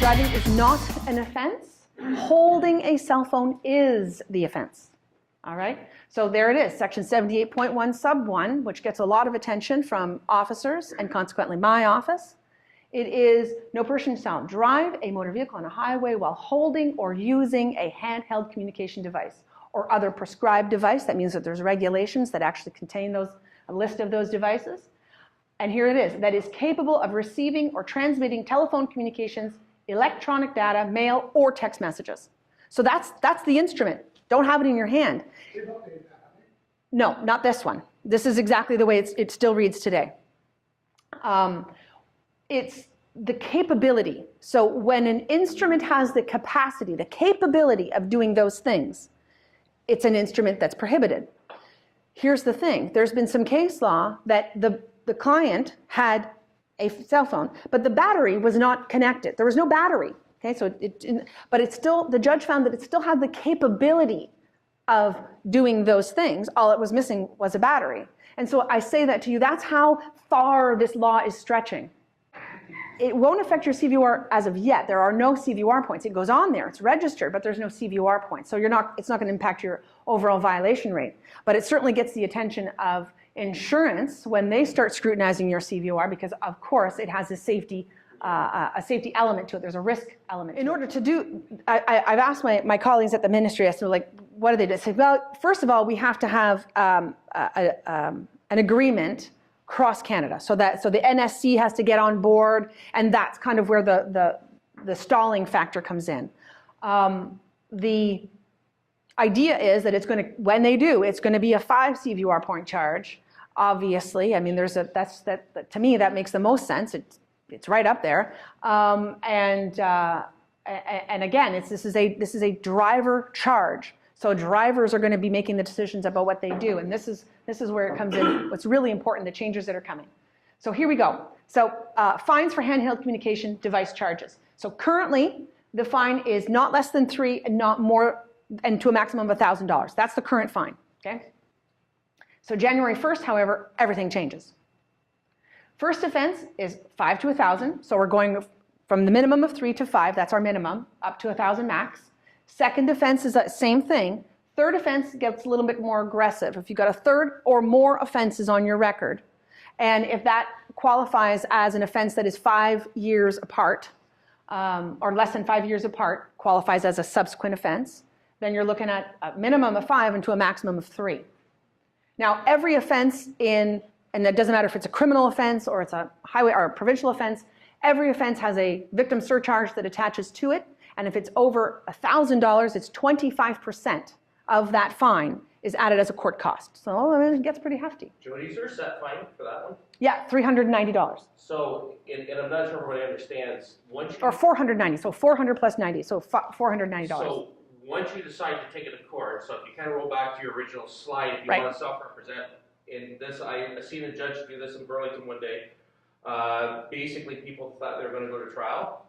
Driving is not an offense. Holding a cell phone is the offense. All right? So there it is, section 78.1 sub 1, which gets a lot of attention from officers and consequently my office. It is, no person shall drive a motor vehicle on a highway while holding or using a handheld communication device or other prescribed device. That means that there's regulations that actually contain a list of those devices. And here it is, that is capable of receiving or transmitting telephone communications, electronic data, mail, or text messages. So that's the instrument. Don't have it in your hand. No, not this one. This is exactly the way it still reads today. It's the capability. So when an instrument has the capacity, the capability of doing those things, it's an instrument that's prohibited. Here's the thing. There's been some case law that the client had a cell phone, but the battery was not connected. There was no battery. Okay, so but it's still, the judge found that it still had the capability of doing those things. All it was missing was a battery. And so I say that to you, that's how far this law is stretching. It won't affect your CVR as of yet. There are no CVR points. It goes on there, it's registered, but there's no CVR points. So it's not going to impact your overall violation rate. But it certainly gets the attention of insurance when they start scrutinizing your CVR, because of course it has a safety element to it. There's a risk element. In order to do, I've asked my colleagues at the ministry, I said, like, what do they do? I said, well, first of all, we have to have an agreement across Canada. So the NSC has to get on board, and that's kind of where the stalling factor comes in. The idea is that it's going to, when they do, it's going to be a 5 CVR point charge. Obviously, I mean, to me that makes the most sense. It's right up there. And again, this is a driver charge. So drivers are going to be making the decisions about what they do, and this is where it comes in. What's really important, the changes that are coming. So here we go. So fines for handheld communication device charges. So currently, the fine is not less than 3 and not more, and to a maximum of $1,000. That's the current fine. Okay. So January 1st, however, everything changes. First offense is 5 to 1,000. So we're going from the minimum of 3 to 5. That's our minimum, up to 1,000 max. Second offense is the same thing. Third offense gets a little bit more aggressive. If you've got a third or more offenses on your record, and if that qualifies as an offense that is 5 years apart, or less than 5 years apart, qualifies as a subsequent offense, then you're looking at a minimum of 5 and to a maximum of 3. Now, every offense and that doesn't matter if it's a criminal offense or it's a highway or a provincial offense, every offense has a victim surcharge that attaches to it. And if it's over $1,000, it's 25% of that fine is added as a court cost. So it gets pretty hefty. Jodi, is there a set fine for that one? Yeah, $390. So, and I'm not sure everybody understands, or $490, so 400 plus 90, so $490. So once you decide to take it to court, so if you kind of roll back to your original slide, if you want to self-represent, in this, I've seen a judge do this in Burlington one day. Basically, people thought they were going to go to trial.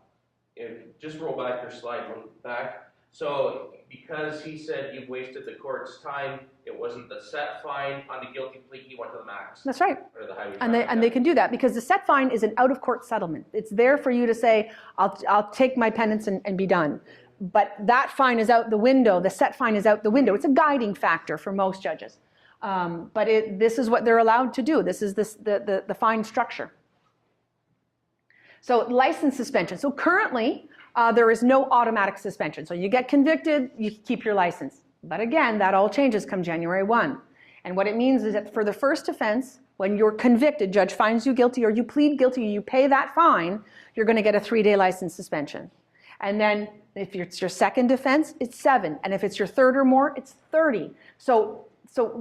And just roll back your slide one back. So because he said you've wasted the court's time, it wasn't the set fine on the guilty plea, he went to the max. That's right. Or the highway and they can do that because the set fine is an out-of-court settlement. It's there for you to say, I'll take my penance and be done. But that fine is out the window. The set fine is out the window. It's a guiding factor for most judges. But this is what they're allowed to do. This is the fine structure. So license suspension. So currently, there is no automatic suspension. So you get convicted, you keep your license. But again, that all changes come January 1. And what it means is that for the first offense, when you're convicted, judge finds you guilty or you plead guilty, you pay that fine, you're going to get a 3-day license suspension. And then if it's your second offense, it's 7. And if it's your third or more, it's 30. So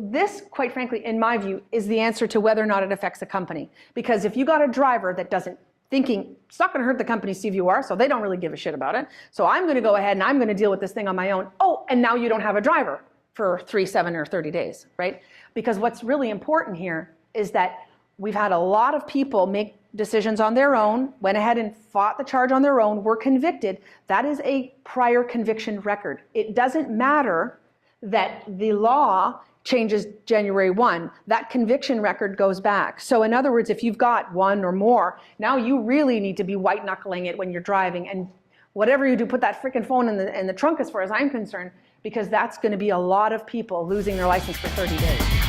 this, quite frankly, in my view, is the answer to whether or not it affects a company. Because if you got a driver that doesn't thinking, it's not going to hurt the company's CVR, so they don't really give a shit about it. So I'm going to go ahead and I'm going to deal with this thing on my own. Oh, and now you don't have a driver for 3, 7, or 30 days, right? Because what's really important here is that we've had a lot of people make decisions on their own, went ahead and fought the charge on their own, were convicted. That is a prior conviction record. It doesn't matter that the law changes January 1, that conviction record goes back. So in other words, if you've got 1 or more, now you really need to be white-knuckling it when you're driving and Whatever you do, put that freaking phone in the trunk as far as I'm concerned, because that's going to be a lot of people losing their license for 30 days.